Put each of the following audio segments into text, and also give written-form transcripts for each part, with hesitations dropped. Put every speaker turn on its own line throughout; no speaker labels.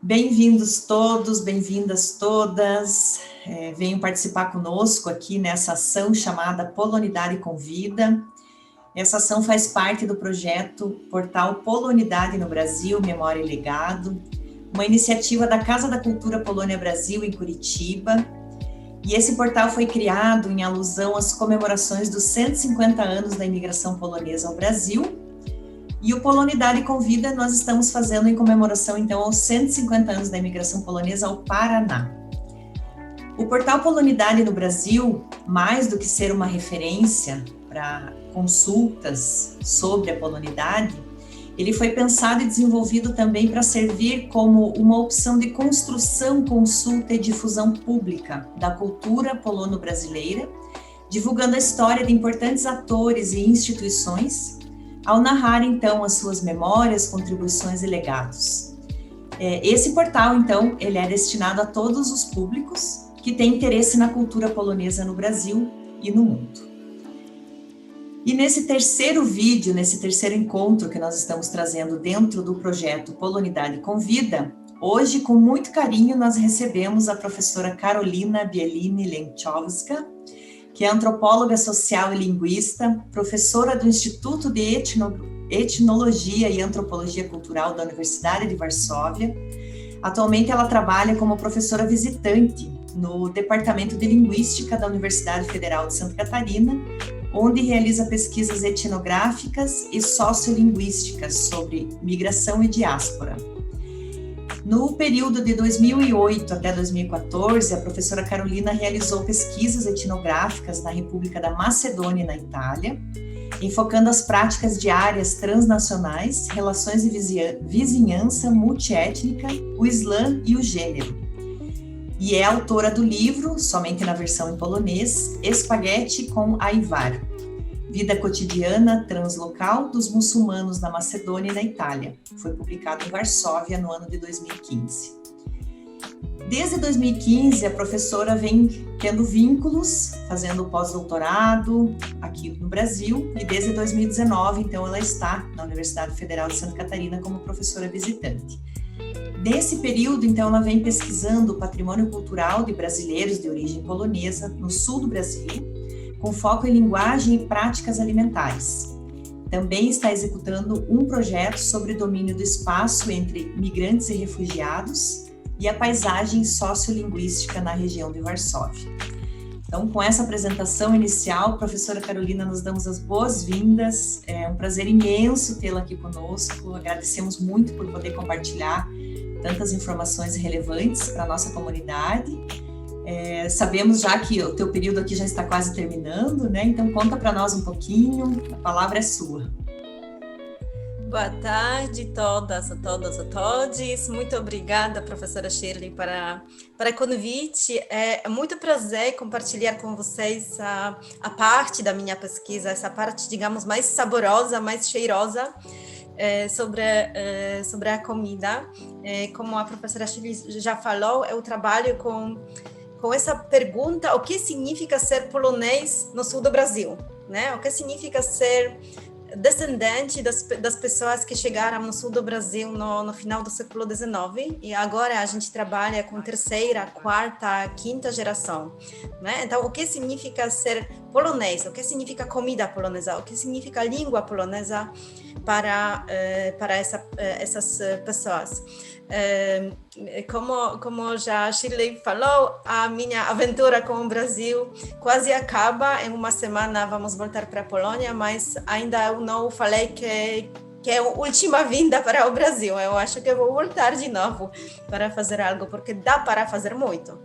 Bem-vindos todos, bem-vindas todas. Venham participar conosco aqui nessa ação chamada Polonidade Convida. Essa ação faz parte do projeto Portal Polonidade no Brasil, Memória e Legado, uma iniciativa da Casa da Cultura Polônia Brasil, em Curitiba. E esse portal foi criado em alusão às comemorações dos 150 anos da imigração polonesa ao Brasil. E o Polonidade Convida nós estamos fazendo em comemoração, então, aos 150 anos da imigração polonesa ao Paraná. O portal Polonidade no Brasil, mais do que ser uma referência para consultas sobre a polonidade, ele foi pensado e desenvolvido também para servir como uma opção de construção, consulta e difusão pública da cultura polono-brasileira, divulgando a história de importantes atores e instituições, ao narrar, então, as suas memórias, contribuições e legados. Esse portal, então, ele é destinado a todos os públicos que têm interesse na cultura polonesa no Brasil e no mundo. E nesse terceiro vídeo, nesse terceiro encontro que nós estamos trazendo dentro do projeto Polonidade Convida, hoje, com muito carinho, nós recebemos a professora Karolina Bieliny-Lęczowska, que é antropóloga social e linguista, professora do Instituto de Etnologia e Antropologia Cultural da Universidade de Varsóvia. Atualmente ela trabalha como professora visitante no Departamento de Linguística da Universidade Federal de Santa Catarina, onde realiza pesquisas etnográficas e sociolinguísticas sobre migração e diáspora. No período de 2008 até 2014, a professora Karolina realizou pesquisas etnográficas na República da Macedônia e na Itália, enfocando as práticas diárias transnacionais, relações de vizinhança multiétnica, o Islã e o gênero. E é autora do livro, somente na versão em polonês, Espaguete com Aivar, Vida Cotidiana Translocal dos Muçulmanos na Macedônia e na Itália. Foi publicado em Varsóvia no ano de 2015. Desde 2015, a professora vem tendo vínculos, fazendo pós-doutorado aqui no Brasil, e desde 2019, então, ela está na Universidade Federal de Santa Catarina como professora visitante. Nesse período, então, ela vem pesquisando o patrimônio cultural de brasileiros de origem polonesa no sul do Brasil, com foco em linguagem e práticas alimentares. Também está executando um projeto sobre o domínio do espaço entre migrantes e refugiados e a paisagem sociolinguística na região de Varsóvia. Então, com essa apresentação inicial, professora Karolina, nós damos as boas-vindas. É um prazer imenso tê-la aqui conosco. Agradecemos muito por poder compartilhar tantas informações relevantes para a nossa comunidade. Sabemos já que o teu período aqui já está quase terminando, né? Então conta para nós um pouquinho, a palavra é sua.
Boa tarde todas, a todos, a todos. Muito obrigada, professora Shirley, para o convite. É muito prazer compartilhar com vocês a parte da minha pesquisa, essa parte, digamos, mais saborosa, mais cheirosa, sobre a comida. Como a professora Shirley já falou, eu trabalho com essa pergunta: o que significa ser polonês no sul do Brasil, né? O que significa ser descendente das pessoas que chegaram no sul do Brasil no final do século XIX, e agora a gente trabalha com terceira, quarta, quinta geração, né? Então, o que significa ser polonês? O que significa comida polonesa? O que significa língua polonesa para essas pessoas? Como já a Shirley falou, a minha aventura com o Brasil quase acaba. Em uma semana vamos voltar para a Polônia, mas ainda eu não falei que é a última vinda para o Brasil. Eu acho que eu vou voltar de novo para fazer algo, porque dá para fazer muito.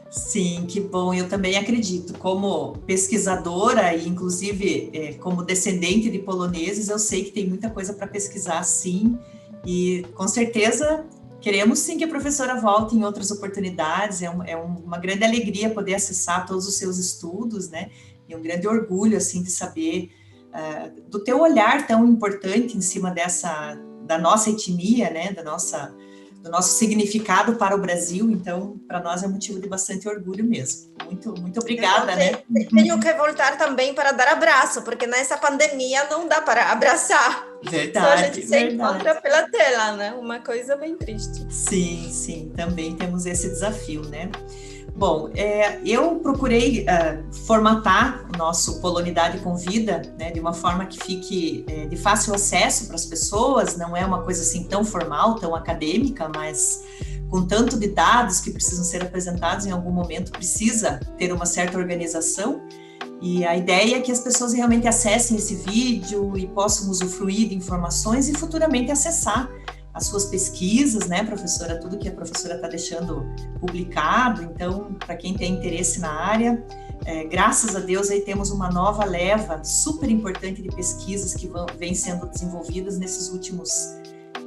Sim, que bom. Eu também acredito. Como pesquisadora e, inclusive, como descendente de poloneses, eu sei que tem muita coisa para pesquisar, sim. E, com certeza, queremos, sim, que a professora volte em outras oportunidades. É uma grande alegria poder acessar todos os seus estudos, né? E um grande orgulho, assim, de saber do teu olhar tão importante em cima da nossa etnia, né? Do do nosso significado para o Brasil, então para nós é motivo de bastante orgulho mesmo. Muito obrigada,
então, tenho que voltar também para dar abraço, porque nessa pandemia não dá para abraçar.
Verdade,
só a gente se
verdade.
encontra pela tela, né? Uma coisa bem triste.
Sim, também temos esse desafio, né? Bom, eu procurei formatar o nosso Polonidade com Vida, né, de uma forma que fique de fácil acesso para as pessoas, não é uma coisa assim tão formal, tão acadêmica, mas com tanto de dados que precisam ser apresentados, em algum momento precisa ter uma certa organização, e a ideia é que as pessoas realmente acessem esse vídeo e possam usufruir de informações e futuramente acessar as suas pesquisas, né, professora, tudo que a professora está deixando publicado. Então, para quem tem interesse na área, graças a Deus aí temos uma nova leva super importante de pesquisas que vêm sendo desenvolvidas nesses últimos,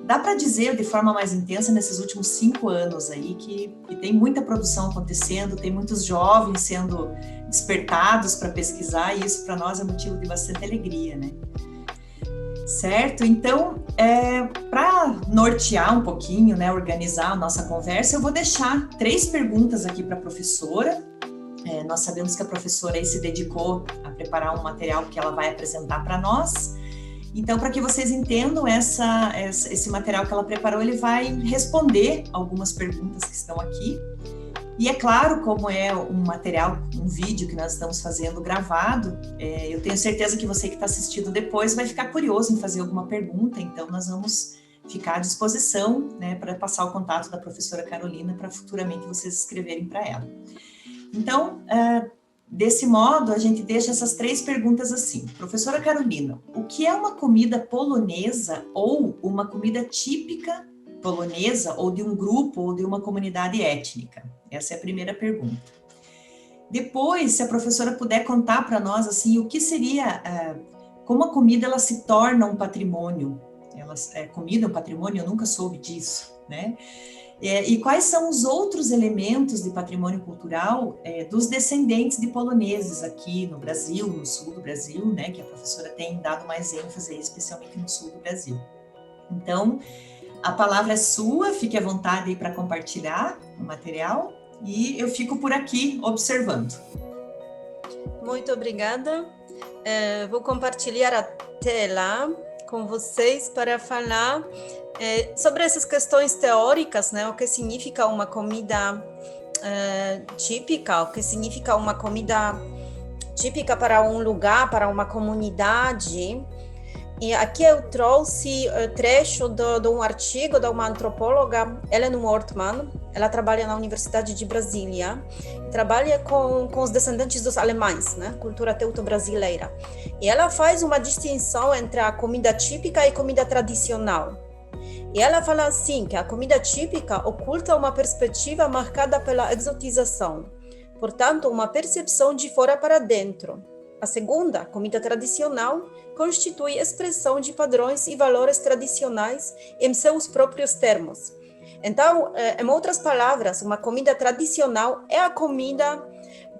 dá para dizer de forma mais intensa, nesses últimos 5 anos aí, que tem muita produção acontecendo, tem muitos jovens sendo despertados para pesquisar, e isso para nós é motivo de bastante alegria, né? Certo? Então, para nortear um pouquinho, né, organizar a nossa conversa, eu vou deixar 3 perguntas aqui para a professora. Nós sabemos que a professora aí se dedicou a preparar um material que ela vai apresentar para nós. Então, para que vocês entendam esse material que ela preparou, ele vai responder algumas perguntas que estão aqui. E é claro, como é um material, um vídeo que nós estamos fazendo gravado, eu tenho certeza que você que está assistindo depois vai ficar curioso em fazer alguma pergunta, então nós vamos ficar à disposição, né, para passar o contato da professora Carolina para futuramente vocês escreverem para ela. Então, desse modo, a gente deixa essas 3 perguntas assim. Professora Carolina, o que é uma comida polonesa ou uma comida típica polonesa ou de um grupo ou de uma comunidade étnica? Essa é a primeira pergunta. Depois, se a professora puder contar para nós assim, o que seria, como a comida ela se torna um patrimônio. Comida é um patrimônio? Eu nunca soube disso, né? E quais são os outros elementos de patrimônio cultural dos descendentes de poloneses aqui no Brasil, no sul do Brasil, né? Que a professora tem dado mais ênfase, especialmente no sul do Brasil. Então, a palavra é sua, fique à vontade aí para compartilhar o material e eu fico por aqui observando.
Muito obrigada. Vou compartilhar a tela com vocês para falar sobre essas questões teóricas, né? O que significa uma comida típica, o que significa uma comida típica para um lugar, para uma comunidade. E aqui eu trouxe trecho de um artigo de uma antropóloga, Ellen Wortmann. Ela trabalha na Universidade de Brasília, trabalha com os descendentes dos alemães, né? Cultura teuto-brasileira. E ela faz uma distinção entre a comida típica e comida tradicional. E ela fala assim, que a comida típica oculta uma perspectiva marcada pela exotização, portanto, uma percepção de fora para dentro. A segunda, comida tradicional, constitui expressão de padrões e valores tradicionais em seus próprios termos. Então, em outras palavras, uma comida tradicional é a comida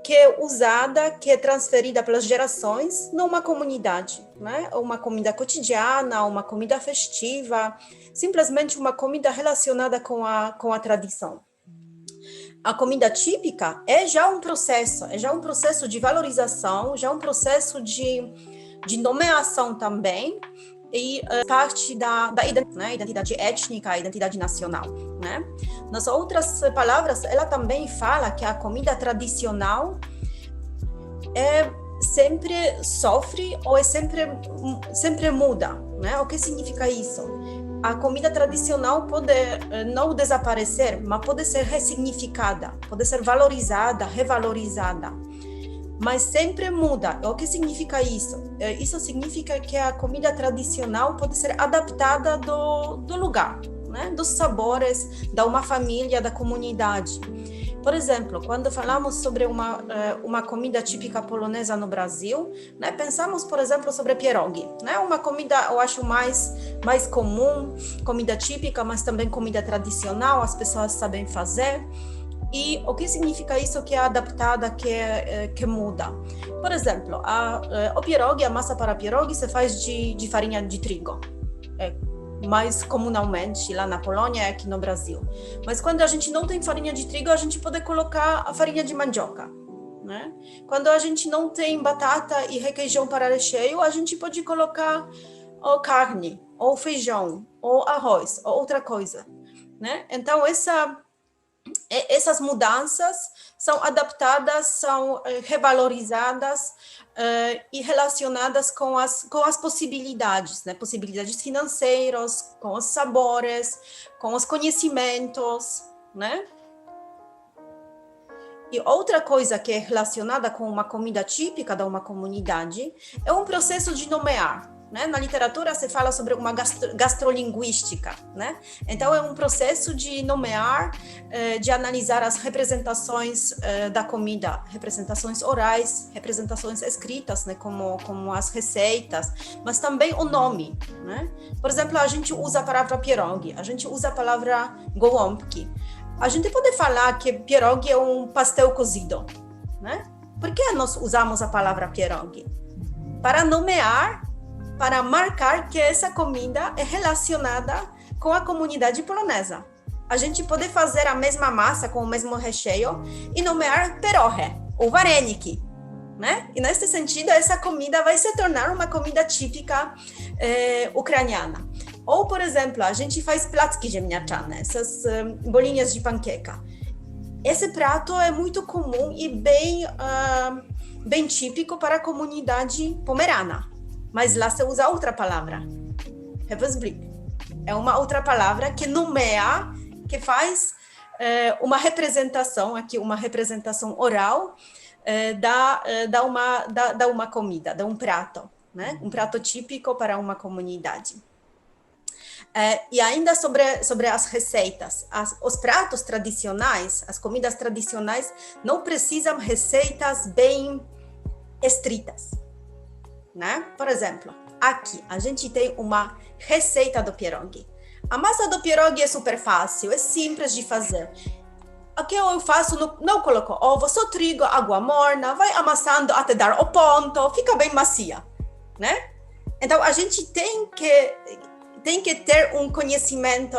que é usada, que é transferida pelas gerações numa comunidade, né? Uma comida cotidiana, uma comida festiva, simplesmente uma comida relacionada com a tradição. A comida típica é já um processo de valorização, já um processo de nomeação também, e parte da identidade étnica, identidade nacional, né? Nas outras palavras, ela também fala que a comida tradicional sempre sofre ou sempre muda, né? O que significa isso? A comida tradicional pode não desaparecer, mas pode ser ressignificada, pode ser valorizada, revalorizada, mas sempre muda. O que significa isso? Isso significa que a comida tradicional pode ser adaptada do lugar, né? Dos sabores, da uma família, da comunidade. Por exemplo, quando falamos sobre uma comida típica polonesa no Brasil, né, pensamos, por exemplo, sobre pierogi, né? Uma comida, eu acho, mais comum, comida típica, mas também comida tradicional, as pessoas sabem fazer. E o que significa isso que é adaptada, que muda? Por exemplo, o pierogi, a massa para pierogi se faz de farinha de trigo. mais comunalmente lá na Polônia e aqui no Brasil. Mas quando a gente não tem farinha de trigo, a gente pode colocar a farinha de mandioca, né? Quando a gente não tem batata e requeijão para recheio, a gente pode colocar ou carne, ou feijão, ou arroz, ou outra coisa, né? Então, essas mudanças são adaptadas, são revalorizadas e relacionadas com as possibilidades, né? Possibilidades financeiras, com os sabores, com os conhecimentos, né? E outra coisa que é relacionada com uma comida típica de uma comunidade é um processo de nomear. Né? Na literatura se fala sobre uma gastrolinguística, né? Então é um processo de nomear, de analisar as representações da comida, representações orais, representações escritas, né? como as receitas, mas também o nome, né? Por exemplo, a gente usa a palavra pierogi, a gente usa a palavra gołąbki. A gente pode falar que pierogi é um pastel cozido, né? Por que nós usamos a palavra pierogi? Para nomear, para marcar que essa comida é relacionada com a comunidade polonesa. A gente pode fazer a mesma massa com o mesmo recheio e nomear pierogi ou wareniki, né? E nesse sentido, essa comida vai se tornar uma comida típica ucraniana. Ou, por exemplo, a gente faz placki ziemniaczane, essas bolinhas de panqueca. Esse prato é muito comum e bem típico para a comunidade pomerana. Mas lá se usa outra palavra, Hebesblick. É uma outra palavra que nomeia, que faz uma representação, aqui uma representação oral da uma comida, de um prato, né? Um prato típico para uma comunidade. E ainda sobre as receitas, os pratos tradicionais, as comidas tradicionais não precisam receitas bem estritas. Né? Por exemplo, aqui a gente tem uma receita do pierogi. A massa do pierogi é super fácil, é simples de fazer. O que eu faço, não coloco ovo, só trigo, água morna, vai amassando até dar o ponto, fica bem macia, né? Então, a gente tem que ter um conhecimento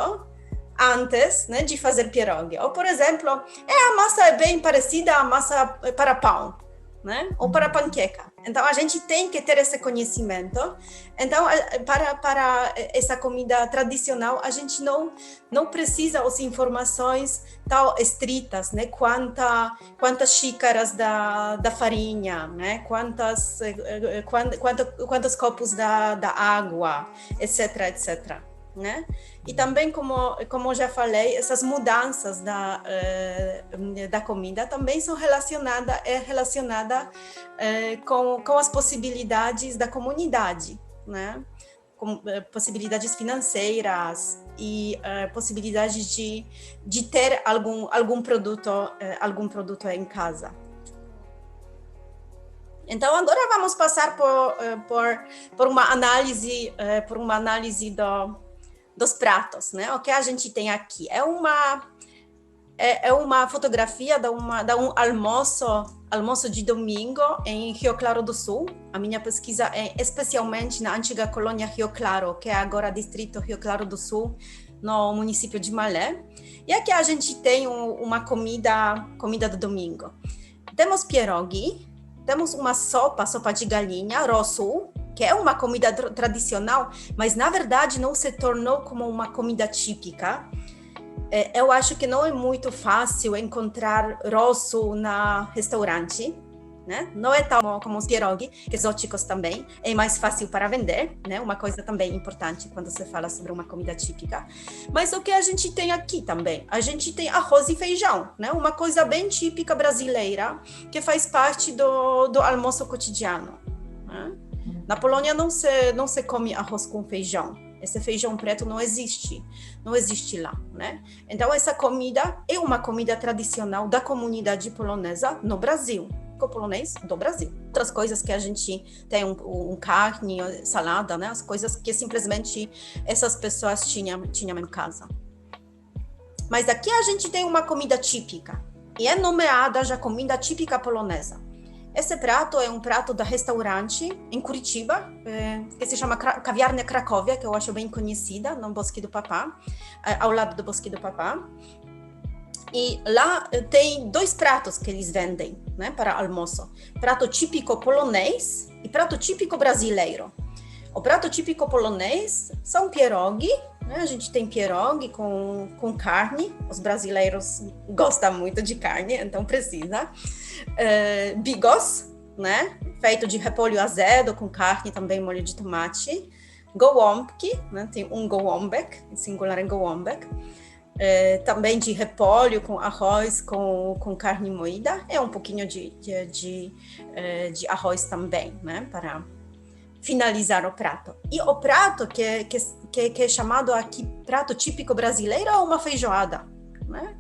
antes, né, de fazer pierogi. Ou, por exemplo, a massa é bem parecida à massa para pão, né? Ou para panqueca. Então, a gente tem que ter esse conhecimento. Então, para essa comida tradicional, a gente não precisa das informações tão estritas, né? Quantas xícaras da farinha, né? Quantos copos da água, etc, etc. Né? E também, como já falei, essas mudanças da comida também são relacionadas com as possibilidades da comunidade, né? Com possibilidades financeiras e possibilidades de ter algum produto em casa. Então, agora vamos passar por uma análise dos pratos, né? O que a gente tem aqui é uma fotografia de um almoço de domingo em Rio Claro do Sul. A minha pesquisa é especialmente na antiga colônia Rio Claro, que é agora distrito Rio Claro do Sul, no município de Malé. E aqui a gente tem uma comida do domingo. Temos pierogi, temos uma sopa de galinha, rosół, que é uma comida tradicional, mas na verdade não se tornou como uma comida típica. Eu acho que não é muito fácil encontrar rosół na restaurante, né? Não é tão como os pierogi, exóticos também, é mais fácil para vender, né? Uma coisa também importante quando se fala sobre uma comida típica. Mas o que a gente tem aqui também? A gente tem arroz e feijão, né? Uma coisa bem típica brasileira, que faz parte do almoço cotidiano, né? Na Polônia não se come arroz com feijão. Esse feijão preto não existe lá, né? Então essa comida é uma comida tradicional da comunidade polonesa no Brasil, com polonês do Brasil. Outras coisas que a gente tem um carne, salada, né? As coisas que simplesmente essas pessoas tinham em casa. Mas aqui a gente tem uma comida típica e é nomeada já comida típica polonesa. Esse prato é um prato da restaurante em Curitiba, que se chama Kawiarnia Cracóvia, que eu acho bem conhecida, no Bosque do Papá, ao lado do Bosque do Papá. E lá tem 2 pratos que eles vendem, né, para almoço. Prato típico polonês e prato típico brasileiro. O prato típico polonês são pierogi, né? A gente tem pierogi com carne. Os brasileiros gostam muito de carne, então precisa. Bigos, né? Feito de repolho azedo com carne, também molho de tomate. Gołąbki, né? Tem gołąbek, em singular em gołąbek. Também de repolho com arroz, com carne moída. É um pouquinho de arroz também, né? Para finalizar o prato. E o prato que é chamado aqui prato típico brasileiro é uma feijoada, né?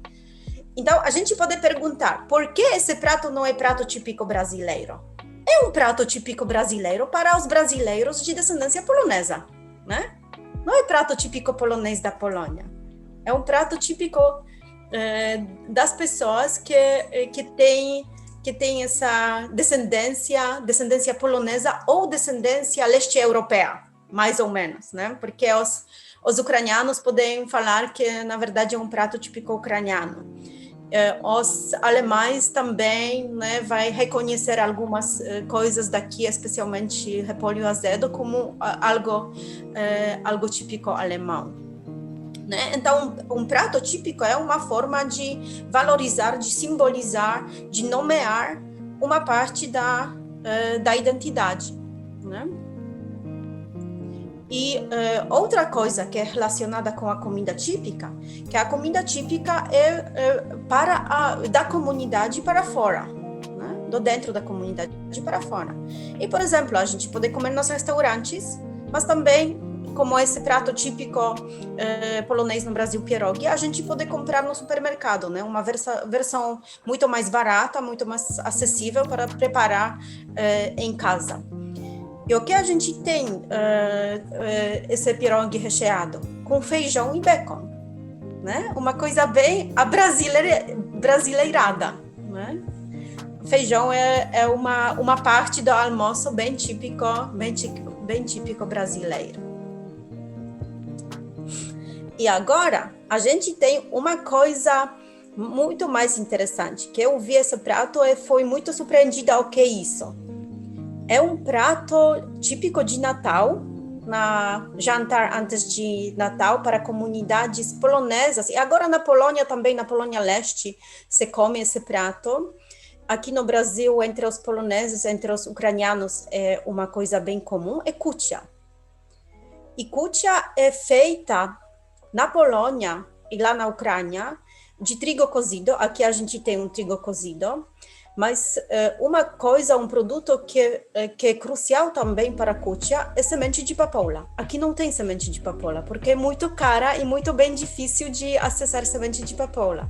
Então, a gente pode perguntar, por que esse prato não é prato típico brasileiro? É um prato típico brasileiro para os brasileiros de descendência polonesa, né? Não é prato típico polonês da Polônia. É um prato típico das pessoas que tem essa descendência polonesa ou descendência leste-europeia, mais ou menos, né? Porque os ucranianos podem falar que, na verdade, é um prato típico ucraniano. Os alemães também, né, vai reconhecer algumas coisas daqui, especialmente repolho azedo, como algo típico alemão. Né? Então, um prato típico é uma forma de valorizar, de simbolizar, de nomear uma parte da identidade. Né? E outra coisa que é relacionada com a comida típica, que a comida típica é da comunidade para fora, né? Do dentro da comunidade para fora. E, por exemplo, a gente pode comer nos restaurantes, mas também, como esse prato típico polonês no Brasil, pierogi, a gente pode comprar no supermercado, né? Uma versão muito mais barata, muito mais acessível para preparar em casa. E o que a gente tem esse pierogi recheado? Com feijão e bacon, né? Uma coisa bem brasileirada, né? Feijão é uma parte do almoço bem típico brasileiro. E agora, a gente tem uma coisa muito mais interessante, que eu vi esse prato e fui muito surpreendida ao que é isso. É um prato típico de Natal, na jantar antes de Natal para comunidades polonesas. E agora na Polônia também, na Polônia Leste, se come esse prato. Aqui no Brasil, entre os poloneses, entre os ucranianos, é uma coisa bem comum, é kutia. E kutia é feita na Polônia e lá na Ucrânia de trigo cozido. Aqui a gente tem um trigo cozido. Mas uma coisa, um produto que é crucial também para a kutia é semente de papoula. Aqui não tem semente de papoula, porque é muito cara e muito bem difícil de acessar semente de papoula.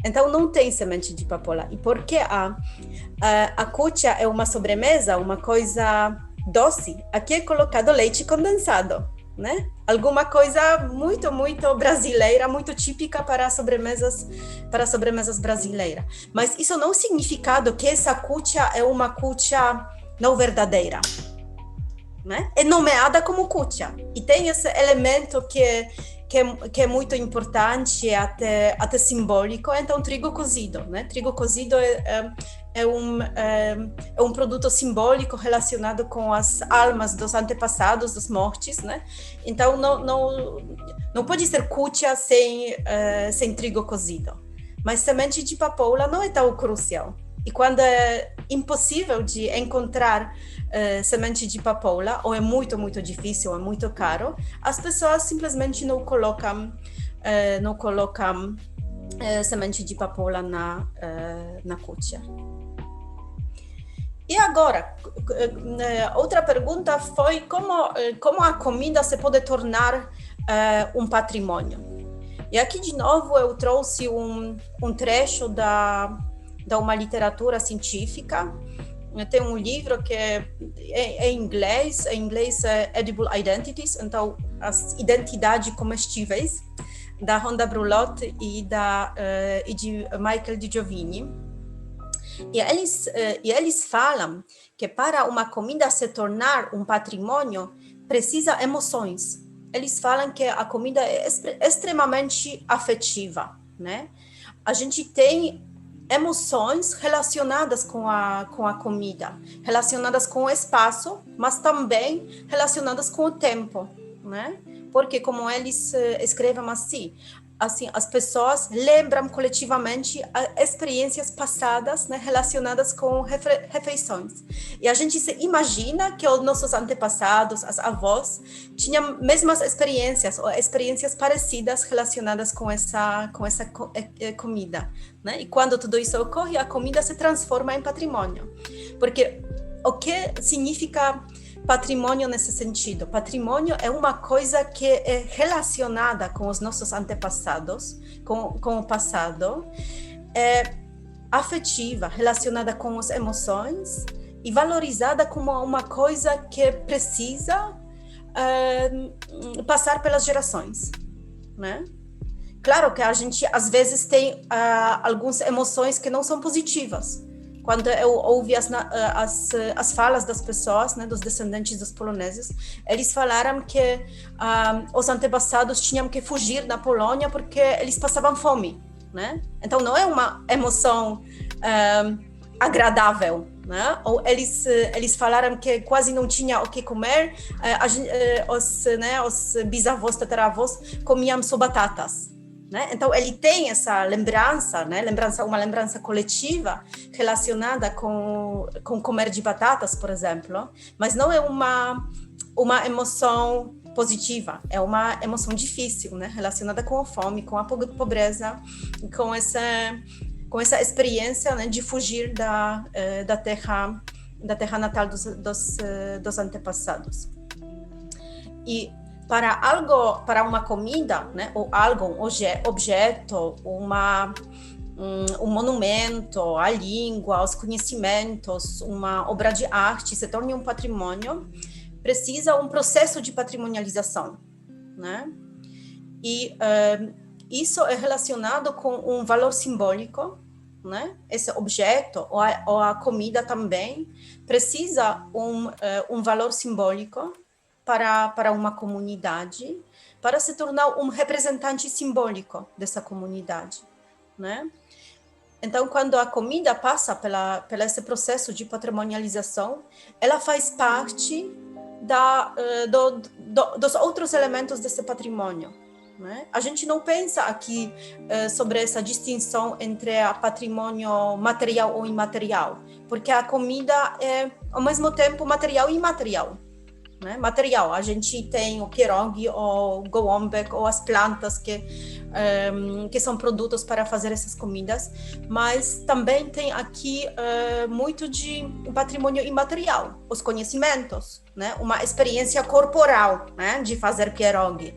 Então, não tem semente de papoula. E porque a kutia é uma sobremesa, uma coisa doce, aqui é colocado leite condensado, né? Alguma coisa muito, muito brasileira, muito típica para sobremesas brasileiras. Mas isso não significa que essa kutia é uma kutia não verdadeira, né? É nomeada como kutia. E tem esse elemento que é muito importante, até simbólico, então trigo cozido, né? Trigo cozido é um produto simbólico relacionado com as almas dos antepassados, dos mortos, né? Então, não pode ser kutia sem trigo cozido. Mas semente de papoula não é tão crucial. E quando é impossível de encontrar semente de papoula, ou é muito, muito difícil, é muito caro, as pessoas simplesmente não colocam semente de papoula na kutia. E agora, outra pergunta foi como a comida se pode tornar um patrimônio. E aqui, de novo, eu trouxe um trecho da uma literatura científica. Tem um livro que é em inglês é Edible Identities, então as identidades comestíveis, da Rhonda Brulotte e de Michael Di Giovanni. E eles falam que para uma comida se tornar um patrimônio, precisa emoções. Eles falam que a comida é extremamente afetiva, né? A gente tem emoções relacionadas com a comida, relacionadas com o espaço, mas também relacionadas com o tempo, né? Porque, como eles escrevem assim, as pessoas lembram coletivamente experiências passadas, né, relacionadas com refeições. E a gente se imagina que os nossos antepassados, as avós, tinham mesmas experiências ou experiências parecidas relacionadas com essa comida, né? E quando tudo isso ocorre, a comida se transforma em patrimônio. Porque o que significa patrimônio nesse sentido? Patrimônio é uma coisa que é relacionada com os nossos antepassados, com o passado, é afetiva, relacionada com as emoções e valorizada como uma coisa que precisa passar pelas gerações, né? Claro que a gente, às vezes, tem algumas emoções que não são positivas. Quando eu ouvi as falas das pessoas, né, dos descendentes dos poloneses, eles falaram que os antepassados tinham que fugir da Polônia porque eles passavam fome, né? Então, não é uma emoção agradável, né? Ou eles falaram que quase não tinha o que comer, os bisavós, tataravós comiam só batatas. Né? Então, ele tem essa lembrança, né? Uma lembrança coletiva relacionada com comer de batatas, por exemplo, mas não é uma emoção positiva, é uma emoção difícil, né? Relacionada com a fome, com a pobreza, com essa experiência, né? De fugir da terra natal dos antepassados. E para uma comida, né, ou algo, um objeto, um monumento, a língua, os conhecimentos, uma obra de arte se torne um patrimônio, precisa um processo de patrimonialização, né? E isso é relacionado com um valor simbólico, né? Esse objeto ou a comida também precisa um valor simbólico para uma comunidade, para se tornar um representante simbólico dessa comunidade, né? Então, quando a comida passa pela esse processo de patrimonialização, ela faz parte dos outros elementos desse patrimônio, né? A gente não pensa aqui sobre essa distinção entre a patrimônio material ou imaterial, porque a comida é, ao mesmo tempo, material e imaterial. Né? Material, a gente tem o pierogi, o gołąbek, ou as plantas que são produtos para fazer essas comidas, mas também tem aqui muito de patrimônio imaterial, os conhecimentos, né? Uma experiência corporal, né? De fazer pierogi.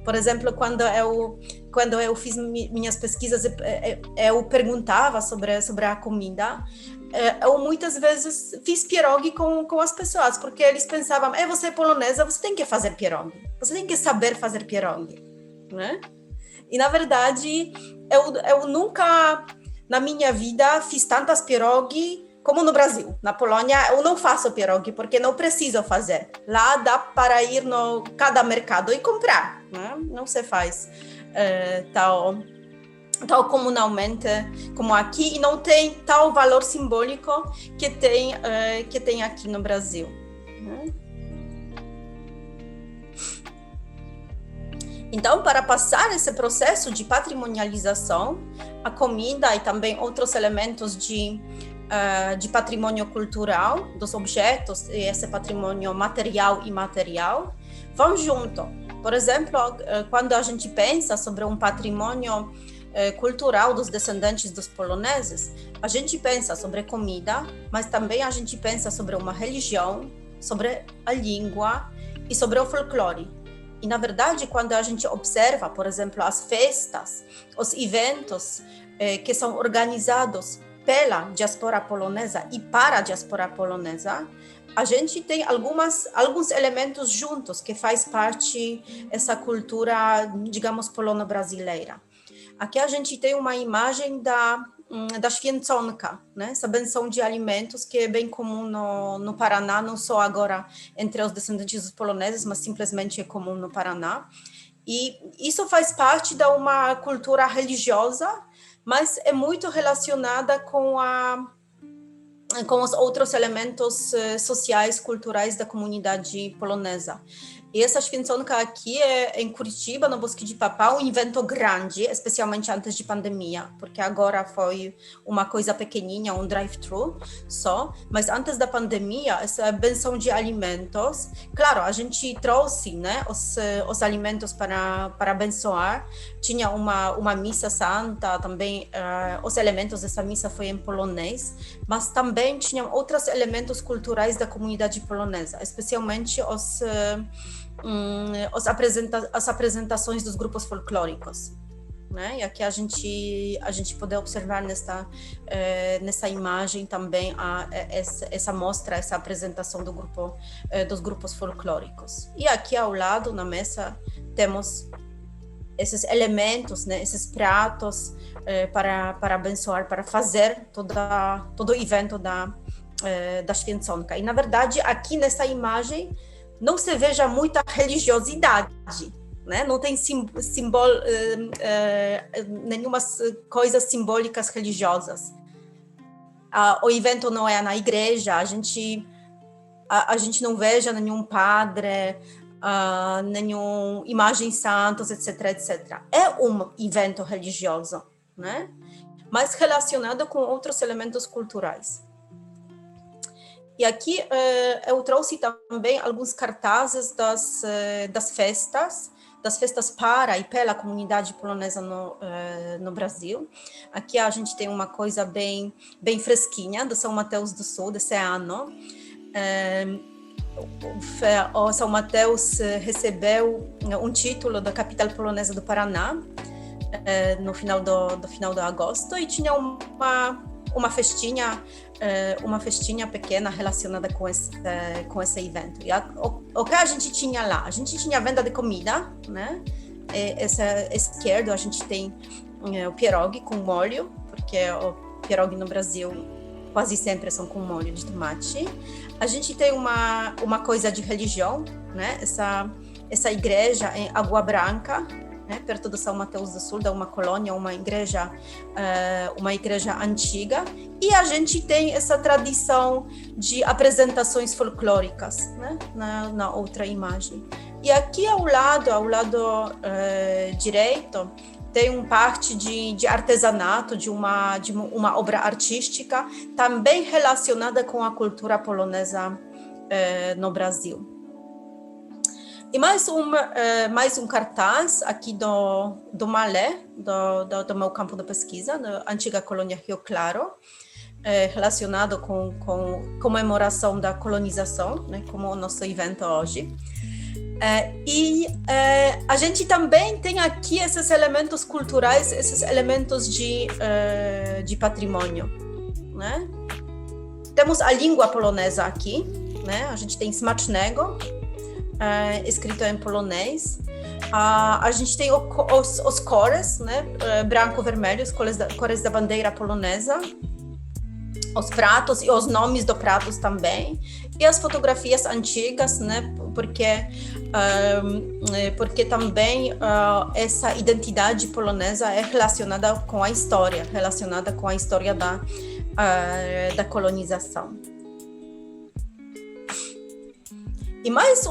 Por exemplo, quando eu fiz minhas pesquisas, eu perguntava sobre a comida. Eu muitas vezes fiz pierogi com as pessoas, porque eles pensavam, você é polonesa, você tem que fazer pierogi, você tem que saber fazer pierogi, né? E, na verdade, eu nunca, na minha vida, fiz tantas pierogi como no Brasil. Na Polônia, eu não faço pierogi, porque não preciso fazer. Lá dá para ir no cada mercado e comprar, né? Não se faz tal comunalmente como aqui, e não tem tal valor simbólico que tem aqui no Brasil, né? Então, para passar esse processo de patrimonialização, a comida e também outros elementos de patrimônio cultural, dos objetos, e esse patrimônio material e imaterial, vão junto. Por exemplo, quando a gente pensa sobre um patrimônio cultural dos descendentes dos poloneses, a gente pensa sobre comida, mas também a gente pensa sobre uma religião, sobre a língua e sobre o folclore. E, na verdade, quando a gente observa, por exemplo, as festas, os eventos que são organizados pela diáspora polonesa e para a diáspora polonesa, a gente tem alguns elementos juntos que faz parte dessa cultura, digamos, polono-brasileira. Aqui a gente tem uma imagem da święconka, né? Essa benção de alimentos que é bem comum no Paraná, não só agora entre os descendentes dos poloneses, mas simplesmente é comum no Paraná. E isso faz parte de uma cultura religiosa, mas é muito relacionada com os outros elementos sociais, culturais da comunidade polonesa. E essa święconka aqui em Curitiba, no Bosque de Papá, um evento grande, especialmente antes de pandemia, porque agora foi uma coisa pequenininha, um drive-thru só, mas antes da pandemia, essa benção de alimentos, claro, a gente trouxe, né, os alimentos para abençoar, tinha uma missa santa, também os elementos dessa missa foi em polonês, mas também tinham outros elementos culturais da comunidade polonesa, especialmente as apresentações dos grupos folclóricos, né? E aqui a gente pode observar nessa imagem também essa mostra, essa apresentação dos grupos folclóricos. E aqui ao lado na mesa temos esses elementos, né? Esses pratos para abençoar, para fazer todo o evento da święconka. E na verdade aqui nessa imagem não se veja muita religiosidade, né? Não tem nenhuma coisas simbólicas religiosas. O evento não é na igreja, a gente não veja nenhum padre, nenhuma imagem santos, etc, etc. É um evento religioso, né? Mas relacionado com outros elementos culturais. E aqui eu trouxe também alguns cartazes das festas para e pela comunidade polonesa no Brasil. Aqui a gente tem uma coisa bem fresquinha do São Mateus do Sul desse ano. O São Mateus recebeu um título da capital polonesa do Paraná no final de agosto e tinha uma festinha pequena relacionada com esse evento. E o que a gente tinha lá? A gente tinha venda de comida, né? Esse esquerdo a gente tem o pierogi com molho, porque o pierogi no Brasil quase sempre são com molho de tomate. A gente tem uma coisa de religião, né? Essa igreja em Água Branca, né, perto do São Mateus do Sul, de uma colônia, uma igreja antiga, e a gente tem essa tradição de apresentações folclóricas, né, na outra imagem. E aqui ao lado direito, tem parte de artesanato, de uma obra artística, também relacionada com a cultura polonesa no Brasil. E mais um cartaz aqui do Malé, do meu campo de pesquisa, na antiga colônia Rio Claro, relacionado com comemoração da colonização, né, como o nosso evento hoje. A gente também tem aqui esses elementos culturais, esses elementos de patrimônio, né? Temos a língua polonesa aqui, né? A gente tem smacznego, escrito em polonês. A gente tem os cores, né? Branco-vermelho, as cores da bandeira polonesa. Os pratos e os nomes dos pratos também. E as fotografias antigas, né? Porque também essa identidade polonesa é relacionada com a história da colonização. E mais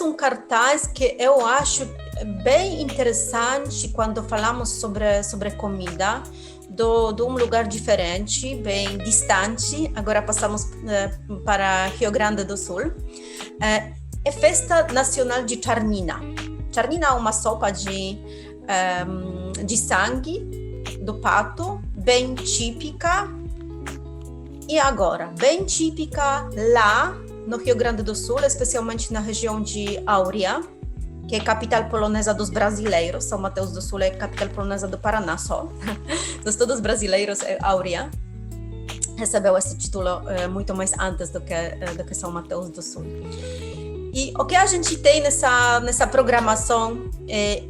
um cartaz que eu acho bem interessante quando falamos sobre comida, de um lugar diferente, bem distante. Agora passamos para Rio Grande do Sul. É Festa Nacional de Czarnina. Czarnina é uma sopa de sangue do pato, bem típica. E agora, bem típica lá no Rio Grande do Sul, especialmente na região de Áurea, que é capital polonesa dos brasileiros. São Mateus do Sul é capital polonesa do Paraná só. Dos todos brasileiros é Áurea. Recebeu esse título muito mais antes do que São Mateus do Sul. E o que a gente tem nessa programação é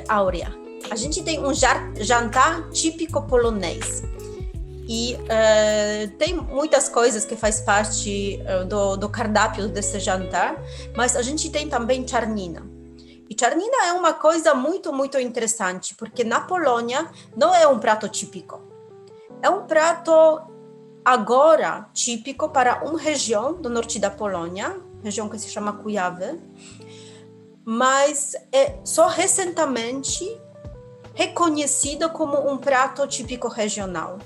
Áurea. a gente tem um jantar típico polonês. E tem muitas coisas que faz parte do cardápio desse jantar, mas a gente tem também czarnina. E czarnina é uma coisa muito, muito interessante, porque na Polônia não é um prato típico. É um prato agora típico para uma região do norte da Polônia, região que se chama Kujawy, mas é só recentemente reconhecido como um prato típico regional.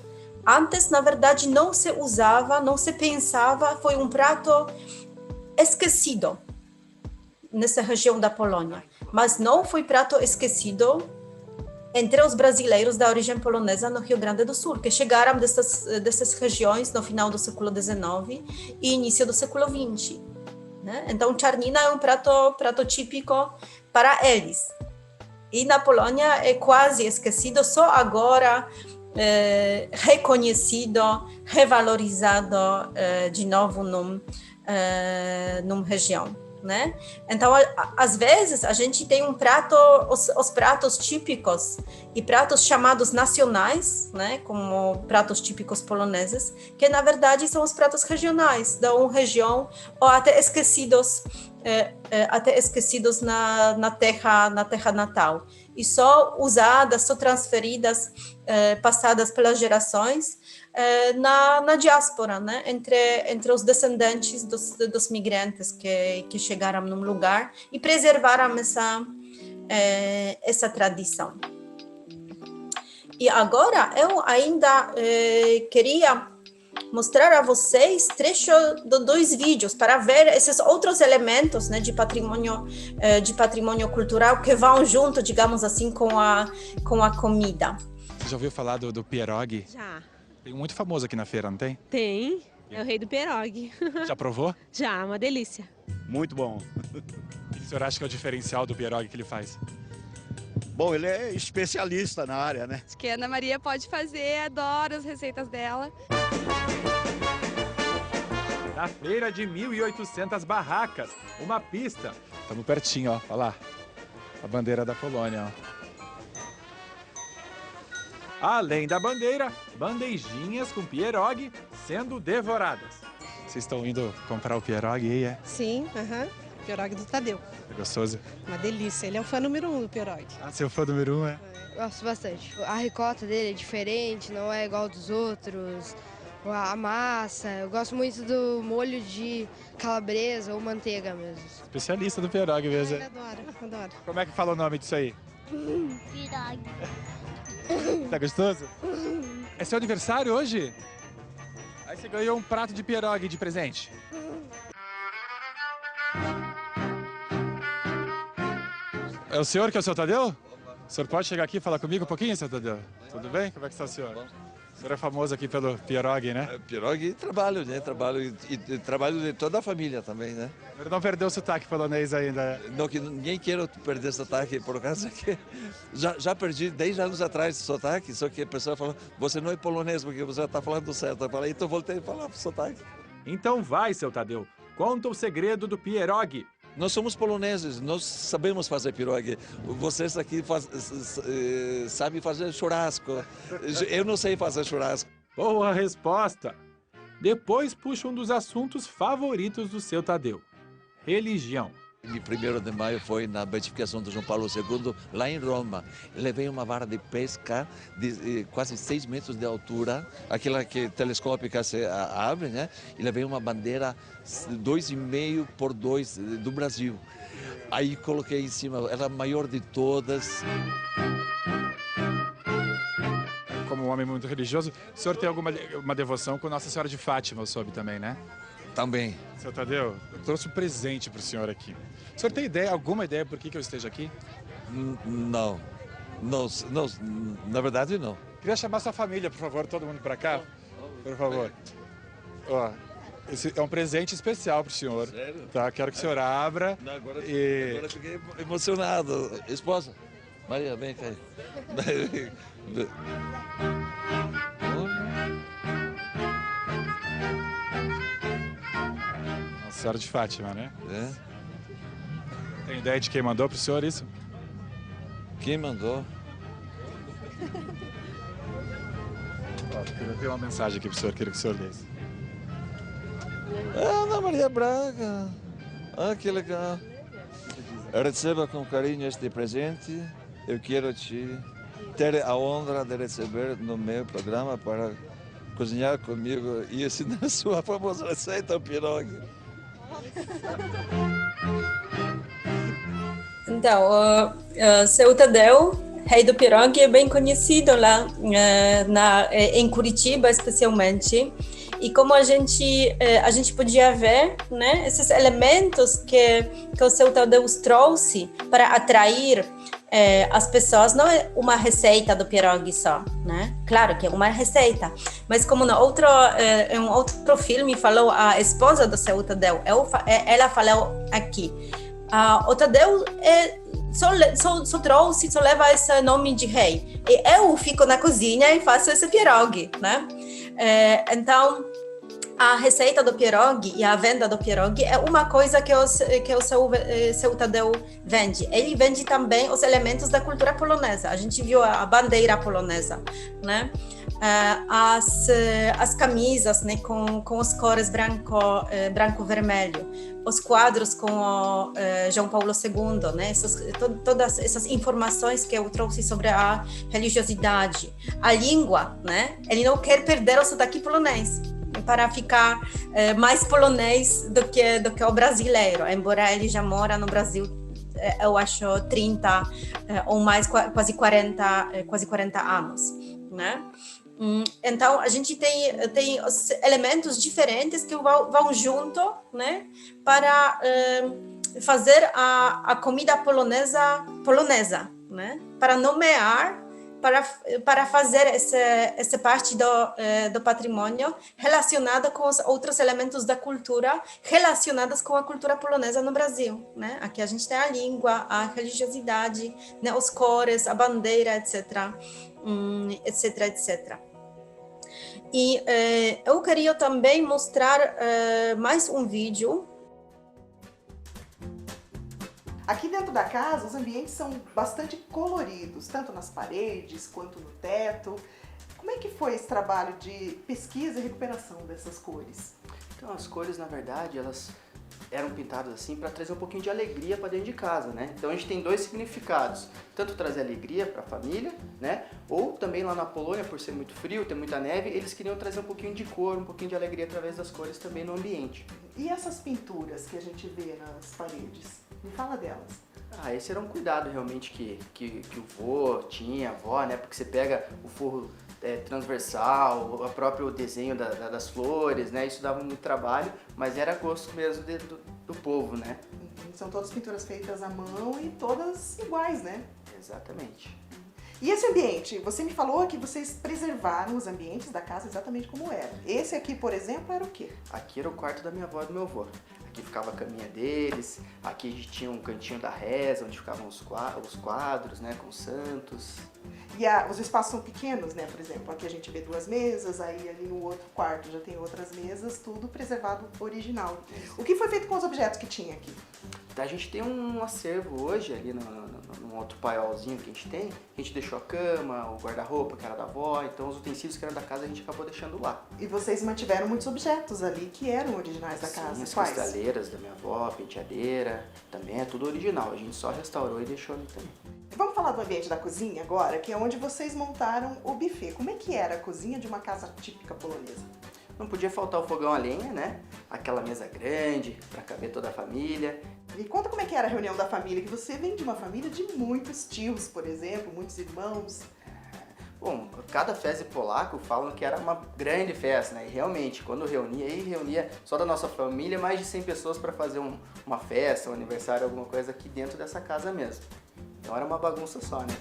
Antes, na verdade, não se usava, não se pensava, foi um prato esquecido nessa região da Polônia, mas não foi prato esquecido entre os brasileiros da origem polonesa no Rio Grande do Sul, que chegaram dessas regiões no final do século XIX e início do século XX. Né? Então, czarnina é um prato típico para eles. E na Polônia é quase esquecido, só agora reconhecido, revalorizado de novo numa região. Né? Então, às vezes, a gente tem os pratos típicos e pratos chamados nacionais, né? Como pratos típicos poloneses, que na verdade são os pratos regionais da uma região, ou até esquecidos na terra natal, e só usadas, só transferidas, passadas pelas gerações, na diáspora, né? entre os descendentes dos migrantes que chegaram num lugar e preservaram essa tradição. E agora eu ainda queria mostrar a vocês trecho de 2 vídeos para ver esses outros elementos, né, de patrimônio cultural que vão junto, digamos assim, com a comida.
Você já ouviu falar do pierogi?
Já.
Tem um muito famoso aqui na feira, não tem?
Tem. É o rei do pierogi.
Já provou?
Já, uma delícia.
Muito bom. O que o senhor acha que é o diferencial do pierogi que ele faz?
Bom, ele é especialista na área, né?
Acho que a Ana Maria pode fazer, adoro as receitas dela.
Na feira de 1.800 barracas, uma pista. Estamos pertinho, ó, olha lá. A bandeira da Polônia, ó. Além da bandeira, bandejinhas com pierogi sendo devoradas. Vocês estão indo comprar o pierogi aí, é?
Sim, pierogi do Tadeu.
É gostoso?
Uma delícia, ele é o fã número 1 do pierogi.
Ah, seu fã número 1, é?
Gosto bastante. A ricota dele é diferente, não é igual dos outros. A massa, eu gosto muito do molho de calabresa ou manteiga mesmo.
Especialista do pierogi mesmo.
Ele adora.
Como é que fala o nome disso aí?
Pierogi.
Tá gostoso? É seu aniversário hoje? Aí você ganhou um prato de pierogi de presente. É o senhor que é o seu Tadeu? O senhor pode chegar aqui e falar comigo um pouquinho, seu Tadeu? Tudo bem? Como é que está o senhor? O senhor é famoso aqui pelo pierogi, né?
Pierogi e trabalho, né? Trabalho de toda a família também, né?
Ele não perdeu o sotaque polonês ainda.
Não, que ninguém quer perder sotaque, por causa que já perdi 10 anos atrás sotaque, só que a pessoa falou, você não é polonês porque você está falando certo. Eu falei, então voltei a falar sotaque.
Então vai, seu Tadeu, conta o segredo do pierogi.
Nós somos poloneses, nós sabemos fazer pierogi. Vocês aqui sabem fazer churrasco. Eu não sei fazer churrasco.
Boa resposta! Depois puxa um dos assuntos favoritos do seu Tadeu. Religião.
De 1º de maio foi na beatificação de João Paulo II, lá em Roma. Levei uma vara de pesca de quase 6 metros de altura, aquela que telescópica se abre, né? E levei uma bandeira 2,5 por 2 do Brasil. Aí coloquei em cima, era a maior de todas.
Como um homem muito religioso, o senhor tem alguma devoção com Nossa Senhora de Fátima, eu soube também, né?
Também.
Seu Tadeu, eu trouxe um presente para o senhor aqui. O senhor tem alguma ideia por que eu esteja aqui?
Não, na verdade não.
Queria chamar sua família, por favor, todo mundo para cá. Por favor. Ó, esse é um presente especial para o senhor.
Sério?
Tá, quero que o senhor abra.
Não, agora
e...
fiquei emocionado. Esposa, Maria, vem cá.
Nossa Senhora de Fátima, né?
É?
Tem ideia de quem mandou pro senhor isso?
Quem mandou?
Eu tenho uma mensagem aqui para o senhor, queria que o senhor lesse.
Ana Maria Braga. Ah, que legal. Receba com carinho este presente. Eu quero ter a honra de receber no meu programa para cozinhar comigo e ensinar a sua famosa receita, o pirogue.
Então, seu Tadeu, rei do pirogue, é bem conhecido lá em Curitiba, especialmente. E como a gente podia ver, né, esses elementos que o seu Tadeu trouxe para atrair as pessoas, não é uma receita do pirogue só, né? Claro que é uma receita, mas como em um outro filme falou a esposa do seu Tadeu, ela falou aqui, o Tadeu só leva esse nome de rei, e eu fico na cozinha e faço esse pirogue, né? Então, a receita do pirogue e a venda do pirogue é uma coisa que o seu Tadeu vende. Ele vende também os elementos da cultura polonesa. A gente viu a bandeira polonesa, né? As camisas, né, com as cores branco-vermelho, os quadros com o João Paulo II, né, todas essas informações que eu trouxe sobre a religiosidade, a língua, né, ele não quer perder o sotaque polonês para ficar mais polonês do que o brasileiro, embora ele já mora no Brasil, eu acho 30 ou mais, quase 40 anos, né? Então, a gente tem os elementos diferentes que vão junto, né, para fazer a comida polonesa, né, para nomear, para fazer essa parte do patrimônio relacionada com os outros elementos da cultura relacionados com a cultura polonesa no Brasil, né? Aqui a gente tem a língua, a religiosidade, né, os cores, a bandeira, etc. etc. E eu queria também mostrar mais um vídeo.
Aqui dentro da casa, os ambientes são bastante coloridos, tanto nas paredes quanto no teto. Como é que foi esse trabalho de pesquisa e recuperação dessas cores?
Então, as cores, na verdade, elas eram pintadas assim para trazer um pouquinho de alegria para dentro de casa, né? Então a gente tem dois significados, tanto trazer alegria para a família, né? Ou também lá na Polônia, por ser muito frio, ter muita neve, eles queriam trazer um pouquinho de cor, um pouquinho de alegria através das cores também no ambiente.
E essas pinturas que a gente vê nas paredes? Me fala delas.
Esse era um cuidado realmente que o vô tinha, a avó, né? Porque você pega o forro transversal, o próprio desenho das flores, né? Isso dava muito trabalho, mas era gosto mesmo do povo, né?
São todas pinturas feitas à mão e todas iguais, né?
Exatamente.
E esse ambiente? Você me falou que vocês preservaram os ambientes da casa exatamente como era. Esse aqui, por exemplo, era o quê?
Aqui era o quarto da minha avó e do meu avô. Aqui ficava a caminha deles, aqui a gente tinha um cantinho da reza, onde ficavam os quadros, né, com os santos.
E os espaços são pequenos, né? Por exemplo, aqui a gente vê 2 mesas, aí ali no outro quarto já tem outras mesas, tudo preservado original. O que foi feito com os objetos que tinha aqui?
A gente tem um acervo hoje ali num outro paiolzinho que a gente tem. A gente deixou a cama, o guarda-roupa que era da avó, então os utensílios que eram da casa a gente acabou deixando lá.
E vocês mantiveram muitos objetos ali que eram originais da casa?
As cristaleiras da minha avó, a penteadeira, também é tudo original. A gente só restaurou e deixou ali também.
Vamos falar do ambiente da cozinha agora, que é onde vocês montaram o buffet. Como é que era a cozinha de uma casa típica polonesa?
Não podia faltar o fogão a lenha, né? Aquela mesa grande para caber toda a família.
E conta como é que era a reunião da família, que você vem de uma família de muitos tios, por exemplo, muitos irmãos.
Bom, cada festa polaco falam que era uma grande festa, né? E realmente, quando reunia só da nossa família mais de 100 pessoas para fazer uma festa, um aniversário, alguma coisa aqui dentro dessa casa mesmo. Então era uma bagunça só, né?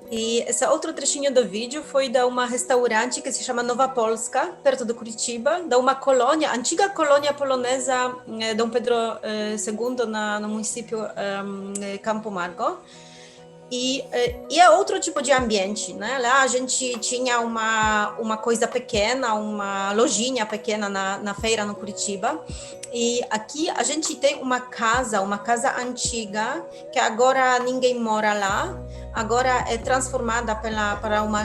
E esse outro trechinho do vídeo foi de uma restaurante que se chama Nowa Polska, perto de Curitiba, de uma colônia, antiga colônia polonesa Dom Pedro II no município Campo Margo. E é outro tipo de ambiente, né? Lá a gente tinha uma coisa pequena, uma lojinha pequena na feira no Curitiba. E aqui a gente tem uma casa antiga, que agora ninguém mora lá. Agora é transformada para uma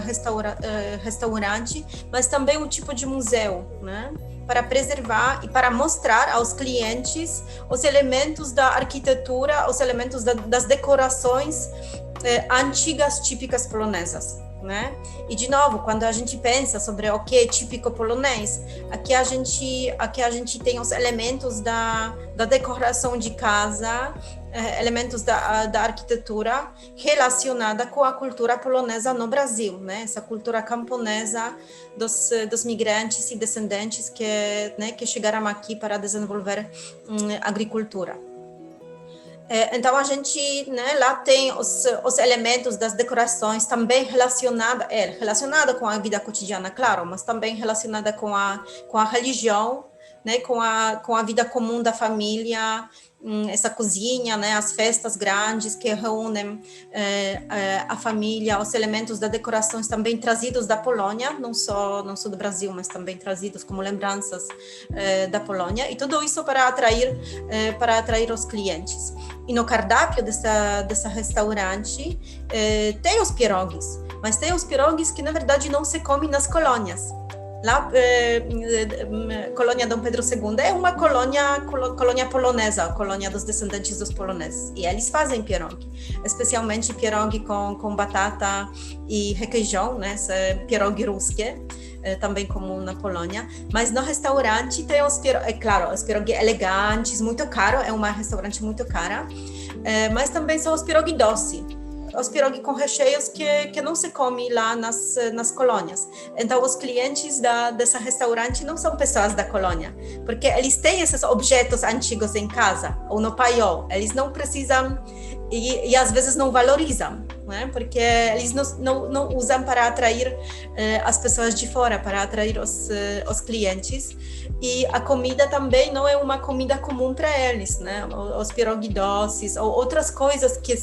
restaurante, mas também um tipo de museu, né? Para preservar e para mostrar aos clientes os elementos da arquitetura, os elementos das decorações antigas típicas polonesas, né? E de novo, quando a gente pensa sobre o que é típico polonês, aqui a gente tem os elementos da decoração de casa, elementos da arquitetura relacionada com a cultura polonesa no Brasil, né? Essa cultura camponesa dos migrantes e descendentes que chegaram aqui para desenvolver agricultura. Então a gente, né, lá tem os elementos das decorações também relacionada com a vida cotidiana, claro, mas também relacionada com a religião, né, com a vida comum da família, essa cozinha, né, as festas grandes que reúnem a família, os elementos da decorações também trazidos da Polônia, não só do Brasil, mas também trazidos como lembranças da Polônia, e tudo isso para atrair os clientes. E no cardápio dessa restaurante tem os pierogies, mas tem os pierogies que na verdade não se comem nas colônias. Lá, colônia Dom Pedro II é uma colônia polonesa, a colônia dos descendentes dos poloneses. E eles fazem pierogi, especialmente pierogi com batata e requeijão, né? Pierogi ruskie, também comum na Polônia. Mas no restaurante tem os pierogi, claro, os pierogi elegantes, muito caro, é um restaurante muito caro, mas também são os pierogi doce. Os pierogi com recheios que não se come lá nas colônias. Então, os clientes dessa restaurante não são pessoas da colônia, porque eles têm esses objetos antigos em casa, ou no paiol. Eles não precisam, e às vezes não valorizam, né? Porque eles não usam para atrair as pessoas de fora, para atrair os clientes. E a comida também não é uma comida comum para eles, né? Os pierogi doces, ou outras coisas que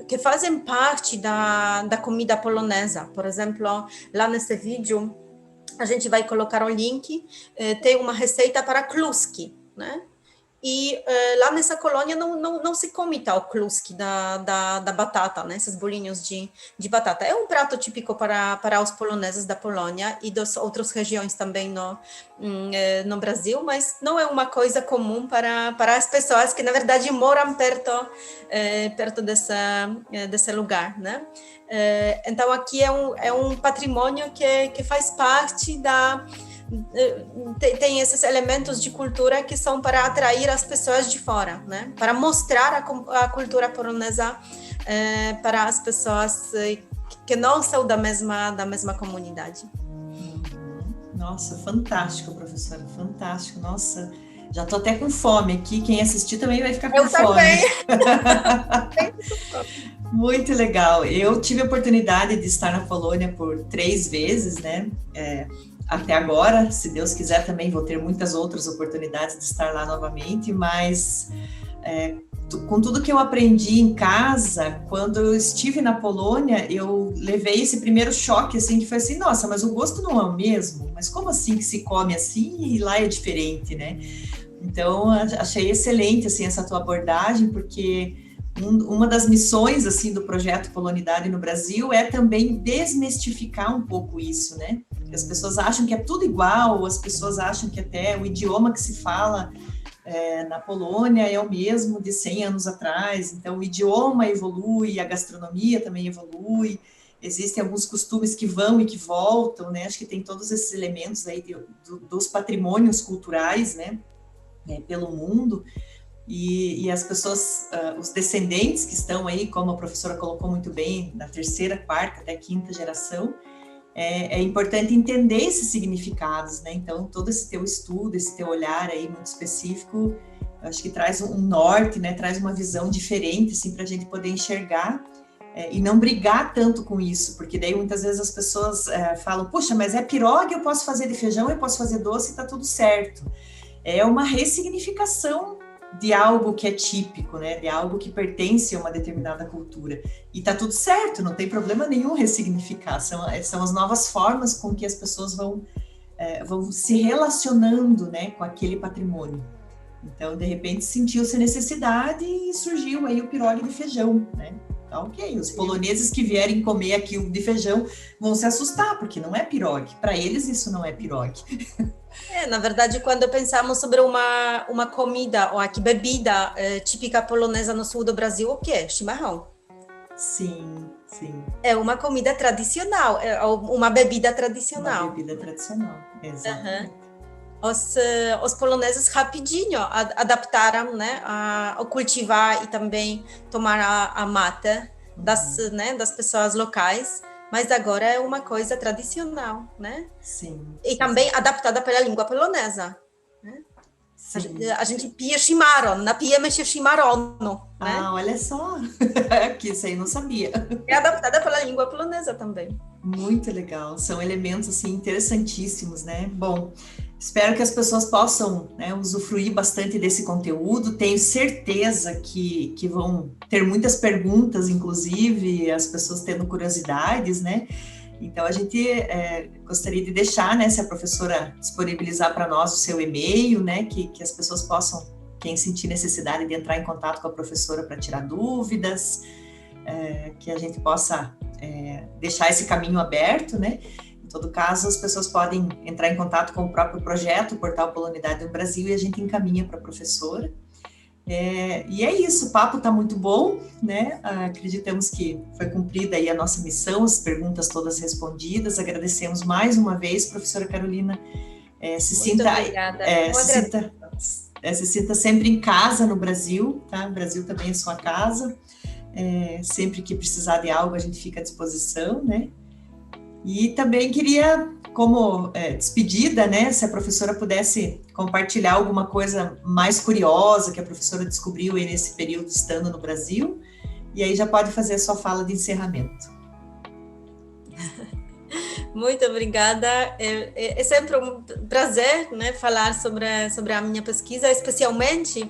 que fazem parte da comida polonesa. Por exemplo, lá nesse vídeo, a gente vai colocar um link, tem uma receita para kluski, né? E lá nessa colônia não se come tal kluski da batata, né? Esses bolinhos de batata. É um prato típico para os poloneses da Polônia e das outras regiões também no Brasil, mas não é uma coisa comum para as pessoas que, na verdade, moram perto desse lugar, né? Então, aqui é um patrimônio que faz parte tem esses elementos de cultura que são para atrair as pessoas de fora, né? Para mostrar a cultura polonesa para as pessoas que não são da mesma comunidade.
Nossa, fantástico, professora, fantástico. Nossa, já estou até com fome aqui. Quem assistir também vai ficar com fome.
Também.
Muito legal. Eu tive a oportunidade de estar na Polônia por 3 vezes, né? Até agora, se Deus quiser, também vou ter muitas outras oportunidades de estar lá novamente, mas com tudo que eu aprendi em casa, quando eu estive na Polônia, eu levei esse primeiro choque, assim, que foi assim, nossa, mas o gosto não é o mesmo? Mas como assim que se come assim e lá é diferente, né? Então, achei excelente, assim, essa tua abordagem, porque uma das missões, assim, do projeto Polonidade no Brasil é também desmistificar um pouco isso, né? As pessoas acham que é tudo igual, as pessoas acham que até o idioma que se fala na Polônia é o mesmo de 100 anos atrás, então o idioma evolui, a gastronomia também evolui, existem alguns costumes que vão e que voltam, né? Acho que tem todos esses elementos aí dos patrimônios culturais, né? Pelo mundo. E as pessoas, os descendentes que estão aí, como a professora colocou muito bem, na 3ª, 4ª, até 5ª geração, é importante entender esses significados, né? Então, todo esse teu estudo, esse teu olhar aí muito específico, eu acho que traz um norte, né? Traz uma visão diferente, assim, para a gente poder enxergar e não brigar tanto com isso, porque daí muitas vezes as pessoas falam, puxa, mas é pirogue, eu posso fazer de feijão, eu posso fazer doce e tá tudo certo. É uma ressignificação de algo que é típico, né? De algo que pertence a uma determinada cultura. E tá tudo certo, não tem problema nenhum ressignificar. São as novas formas com que as pessoas vão se relacionando, né, com aquele patrimônio. Então, de repente, sentiu-se a necessidade e surgiu aí o piroli de feijão, né? Então, ok, os poloneses que vierem comer aqui o de feijão vão se assustar, porque não é pirogue. Para eles, isso não é pirogue.
Na verdade, quando pensamos sobre uma comida ou aqui bebida típica polonesa no sul do Brasil, o que é? Chimarrão.
Sim, sim.
É uma comida tradicional, é uma bebida tradicional.
Uma bebida tradicional, exatamente.
Os poloneses rapidinho adaptaram, né, a cultivar e também tomar a mate das pessoas locais, mas agora é uma coisa tradicional, né?
Sim.
E também adaptada pela língua polonesa. Né? A gente pia chimarrão, na pijemy się chimarrão. Né?
Olha só, que isso aí eu não sabia.
É adaptada pela língua polonesa também.
Muito legal, são elementos assim interessantíssimos, né? Bom, espero que as pessoas possam, né, usufruir bastante desse conteúdo. Tenho certeza que vão ter muitas perguntas, inclusive as pessoas tendo curiosidades, né? Então a gente gostaria de deixar, né, se a professora disponibilizar para nós o seu e-mail, né, que as pessoas possam, quem sentir necessidade de entrar em contato com a professora para tirar dúvidas, que a gente possa deixar esse caminho aberto, né? Em todo caso, as pessoas podem entrar em contato com o próprio projeto, o Portal Polonidade no Brasil, e a gente encaminha para a professora. E é isso, o papo está muito bom, né? Acreditamos que foi cumprida aí a nossa missão, as perguntas todas respondidas. Agradecemos mais uma vez, professora Carolina. Se sinta sempre em casa no Brasil, tá? O Brasil também é sua casa. Sempre que precisar de algo, a gente fica à disposição, né? E também queria, como despedida, né, se a professora pudesse compartilhar alguma coisa mais curiosa que a professora descobriu aí nesse período estando no Brasil, e aí já pode fazer a sua fala de encerramento.
Muito obrigada. É sempre um prazer, né, falar sobre a minha pesquisa, especialmente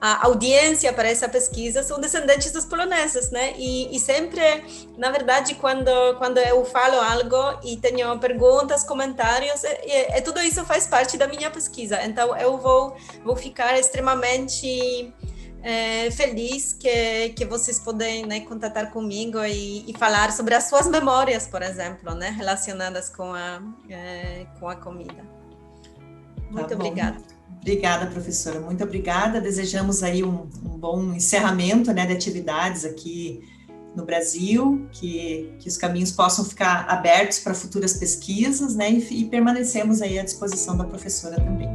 a audiência para essa pesquisa são descendentes dos poloneses, né? E sempre, na verdade, quando eu falo algo e tenho perguntas, comentários, tudo isso faz parte da minha pesquisa. Então, eu vou ficar extremamente feliz que vocês podem, né, contatar comigo e falar sobre as suas memórias, por exemplo, né, relacionadas com a comida. Muito obrigada.
Obrigada, professora, muito obrigada. Desejamos aí um bom encerramento, né, de atividades aqui no Brasil, que os caminhos possam ficar abertos para futuras pesquisas, né, e permanecemos aí à disposição da professora também.